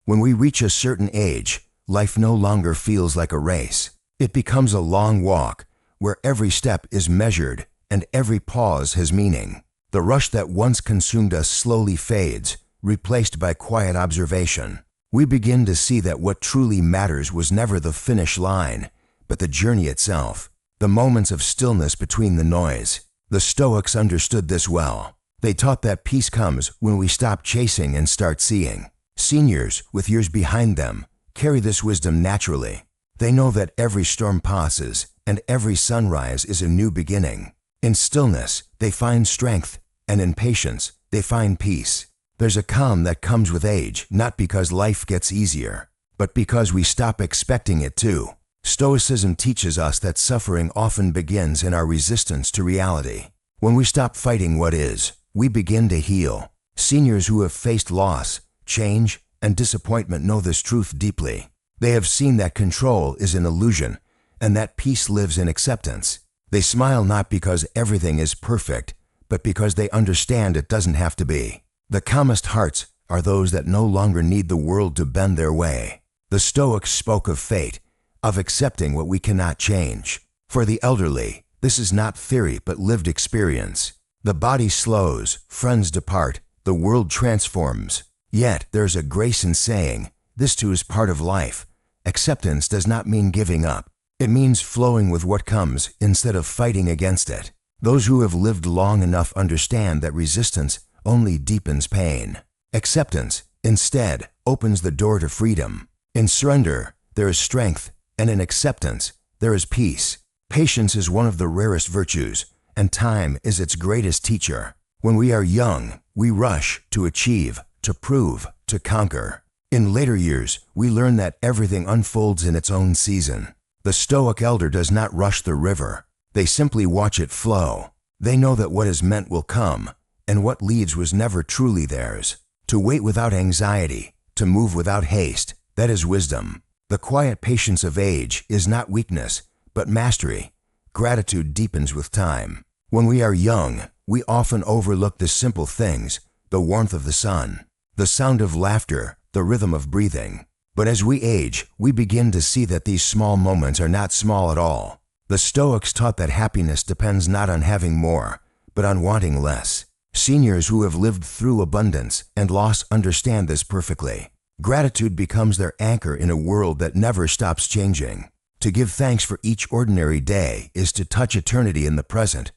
When we reach a certain age, life no longer feels like a race. It becomes a long walk, where every step is measured and every pause has meaning. The rush that once consumed us slowly fades, replaced by quiet observation. We begin to see that what truly matters was never the finish line, but the journey itself, the moments of stillness between the noise. The Stoics understood this well. They taught that peace comes when we stop chasing and start seeing. Seniors, with years behind them, carry this wisdom naturally. They know that every storm passes and every sunrise is a new beginning. In stillness, they find strength, and in patience, they find peace. There's a calm that comes with age, not because life gets easier, but because we stop expecting it to. Stoicism teaches us that suffering often begins in our resistance to reality. When we stop fighting what is, we begin to heal. Seniors who have faced loss, change, and disappointment know this truth deeply. They have seen that control is an illusion, and that peace lives in acceptance. They smile not because everything is perfect, but because they understand it doesn't have to be. The calmest hearts are those that no longer need the world to bend their way. The Stoics spoke of fate, of accepting what we cannot change. For the elderly, this is not theory but lived experience. The body slows, friends depart, the world transforms. Yet there's a grace in saying, this too is part of life. Acceptance does not mean giving up. It means flowing with what comes instead of fighting against it. Those who have lived long enough understand that resistance only deepens pain. Acceptance, instead, opens the door to freedom. In surrender, there is strength, and in acceptance, there is peace. Patience is one of the rarest virtues, and time is its greatest teacher. When we are young, we rush to achieve, to prove, to conquer. In later years, we learn that everything unfolds in its own season. The Stoic elder does not rush the river. They simply watch it flow. They know that what is meant will come, and what leads was never truly theirs. To wait without anxiety, to move without haste, that is wisdom. The quiet patience of age is not weakness, but mastery. Gratitude deepens with time. When we are young, we often overlook the simple things, the warmth of the sun, the sound of laughter, the rhythm of breathing. But as we age, we begin to see that these small moments are not small at all. The Stoics taught that happiness depends not on having more, but on wanting less. Seniors who have lived through abundance and loss understand this perfectly. Gratitude becomes their anchor in a world that never stops changing. To give thanks for each ordinary day is to touch eternity in the present.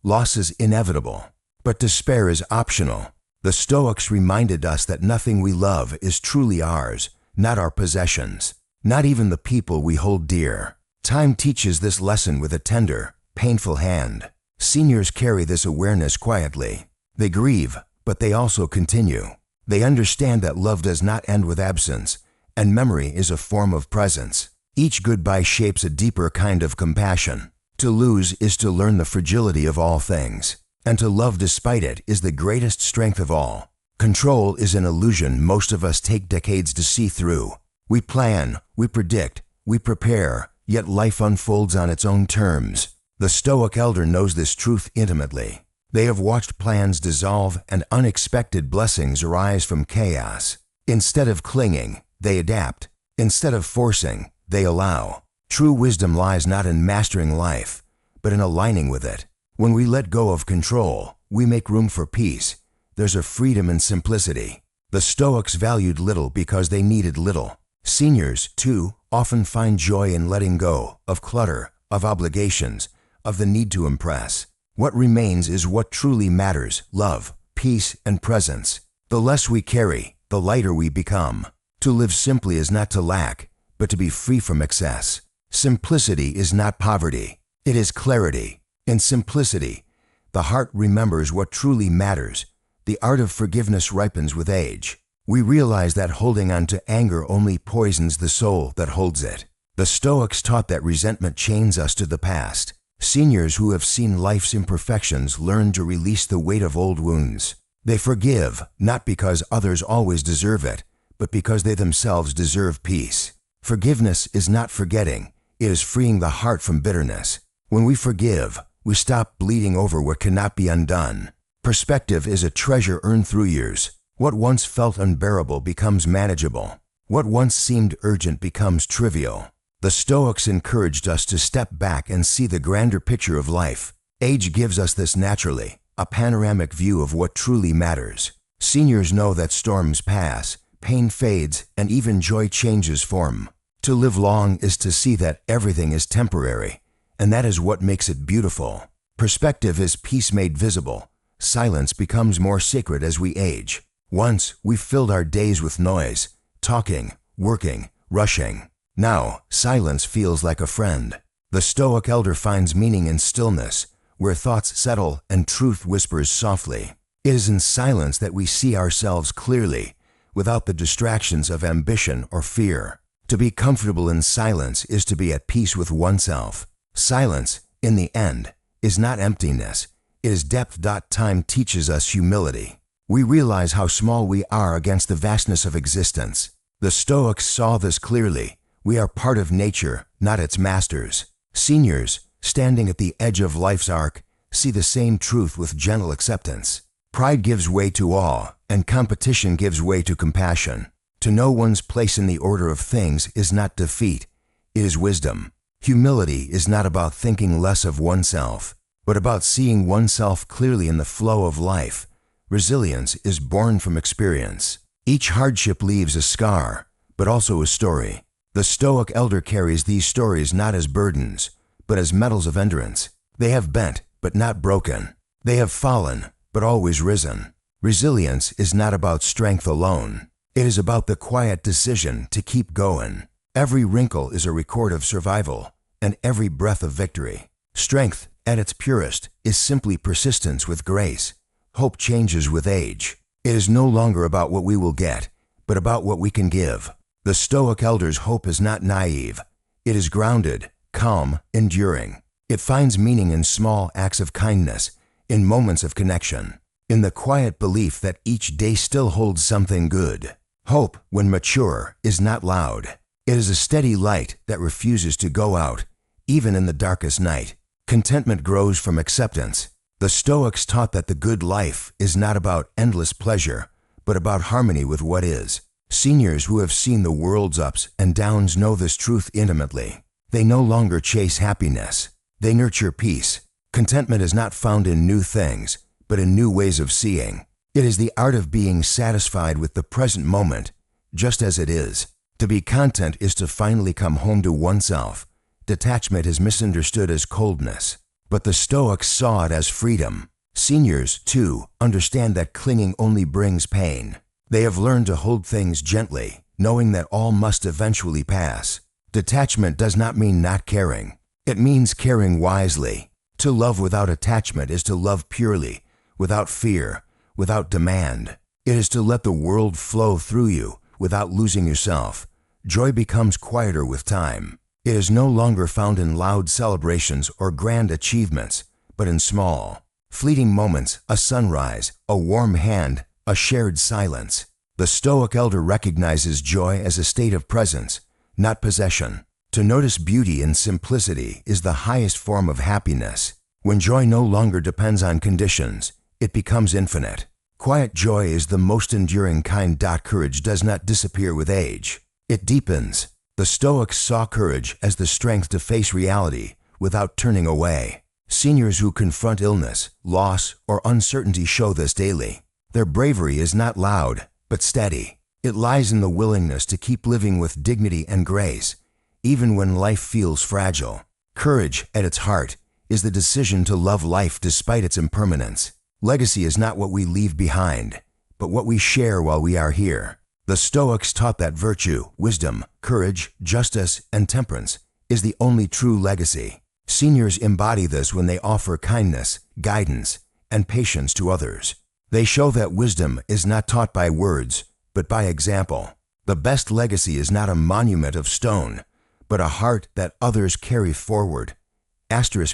Loss is inevitable, but despair is optional. The Stoics reminded us that nothing we love is truly ours, not our possessions, not even the people we hold dear. Time teaches this lesson with a tender, painful hand. Seniors carry this awareness quietly. They grieve, but they also continue. They understand that love does not end with absence, and memory is a form of presence. Each goodbye shapes a deeper kind of compassion. To lose is to learn the fragility of all things, and to love despite it is the greatest strength of all. Control is an illusion most of us take decades to see through. We plan, we predict, we prepare, yet life unfolds on its own terms. The Stoic elder knows this truth intimately. They have watched plans dissolve and unexpected blessings arise from chaos. Instead of clinging, they adapt. Instead of forcing, they allow. True wisdom lies not in mastering life, but in aligning with it. When we let go of control, we make room for peace. There's a freedom in simplicity. The Stoics valued little because they needed little. Seniors, too, often find joy in letting go of clutter, of obligations, of the need to impress. What remains is what truly matters: love, peace, and presence. The less we carry, the lighter we become. To live simply is not to lack, but to be free from excess. Simplicity is not poverty. It is clarity. In simplicity, the heart remembers what truly matters. The art of forgiveness ripens with age. We realize that holding on to anger only poisons the soul that holds it. The Stoics taught that resentment chains us to the past. Seniors who have seen life's imperfections learn to release the weight of old wounds. They forgive, not because others always deserve it, but because they themselves deserve peace. Forgiveness is not forgetting. It is freeing the heart from bitterness. When we forgive, we stop bleeding over what cannot be undone. Perspective is a treasure earned through years. What once felt unbearable becomes manageable. What once seemed urgent becomes trivial. The Stoics encouraged us to step back and see the grander picture of life. Age gives us this naturally, a panoramic view of what truly matters. Seniors know that storms pass, pain fades, and even joy changes form. To live long is to see that everything is temporary, and that is what makes it beautiful. Perspective is peace made visible. Silence becomes more sacred as we age. Once, we filled our days with noise, talking, working, rushing. Now, silence feels like a friend. The Stoic elder finds meaning in stillness, where thoughts settle and truth whispers softly. It is in silence that we see ourselves clearly, without the distractions of ambition or fear. To be comfortable in silence is to be at peace with oneself. Silence, in the end, is not emptiness. It is depth. Time teaches us humility. We realize how small we are against the vastness of existence. The Stoics saw this clearly. We are part of nature, not its masters. Seniors, standing at the edge of life's arc, see the same truth with gentle acceptance. Pride gives way to awe, and competition gives way to compassion. To know one's place in the order of things is not defeat, it is wisdom. Humility is not about thinking less of oneself, but about seeing oneself clearly in the flow of life. Resilience is born from experience. Each hardship leaves a scar, but also a story. The Stoic elder carries these stories not as burdens, but as medals of endurance. They have bent, but not broken. They have fallen, but always risen. Resilience is not about strength alone. It is about the quiet decision to keep going. Every wrinkle is a record of survival, and every breath of victory. Strength, at its purest, is simply persistence with grace. Hope changes with age. It is no longer about what we will get, but about what we can give. The Stoic elder's hope is not naive. It is grounded, calm, enduring. It finds meaning in small acts of kindness, in moments of connection, in the quiet belief that each day still holds something good. Hope, when mature, is not loud. It is a steady light that refuses to go out, even in the darkest night. Contentment grows from acceptance. The Stoics taught that the good life is not about endless pleasure, but about harmony with what is. Seniors who have seen the world's ups and downs know this truth intimately. They no longer chase happiness. They nurture peace. Contentment is not found in new things, but in new ways of seeing. It is the art of being satisfied with the present moment, just as it is. To be content is to finally come home to oneself. Detachment is misunderstood as coldness, but the Stoics saw it as freedom. Seniors, too, understand that clinging only brings pain. They have learned to hold things gently, knowing that all must eventually pass. Detachment does not mean not caring. It means caring wisely. To love without attachment is to love purely, without fear, without demand. It is to let the world flow through you without losing yourself. Joy becomes quieter with time. It is no longer found in loud celebrations or grand achievements, but in small, fleeting moments, a sunrise, a warm hand, a shared silence. The Stoic elder recognizes joy as a state of presence, not possession. To notice beauty in simplicity is the highest form of happiness. When joy no longer depends on conditions, it becomes infinite. Quiet joy is the most enduring kind. Courage does not disappear with age. It deepens. The Stoics saw courage as the strength to face reality without turning away. Seniors who confront illness, loss, or uncertainty show this daily. Their bravery is not loud, but steady. It lies in the willingness to keep living with dignity and grace, even when life feels fragile. Courage, at its heart, is the decision to love life despite its impermanence. Legacy is not what we leave behind, but what we share while we are here. The Stoics taught that virtue, wisdom, courage, justice, and temperance is the only true legacy. Seniors embody this when they offer kindness, guidance, and patience to others. They show that wisdom is not taught by words, but by example. The best legacy is not a monument of stone, but a heart that others carry forward.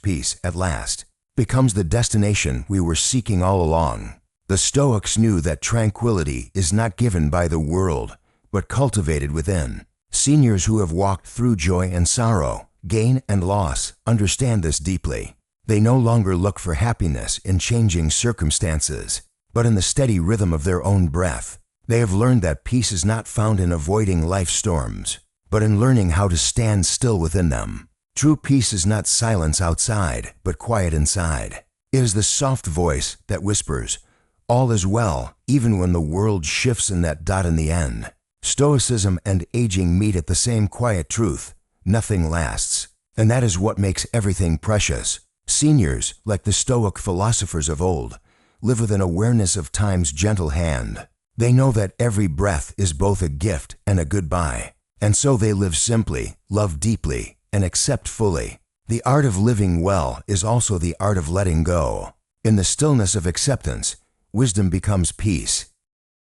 Peace, at last, becomes the destination we were seeking all along. The Stoics knew that tranquility is not given by the world, but cultivated within. Seniors who have walked through joy and sorrow, gain and loss, understand this deeply. They no longer look for happiness in changing circumstances, but in the steady rhythm of their own breath. They have learned that peace is not found in avoiding life's storms, but in learning how to stand still within them. True peace is not silence outside, but quiet inside. It is the soft voice that whispers, "All is well," even when the world shifts in that dot in the end. Stoicism and aging meet at the same quiet truth: nothing lasts. And that is what makes everything precious. Seniors, like the Stoic philosophers of old, live with an awareness of time's gentle hand. They know that every breath is both a gift and a goodbye. And so they live simply, love deeply, and accept fully. The art of living well is also the art of letting go. In the stillness of acceptance, wisdom becomes peace.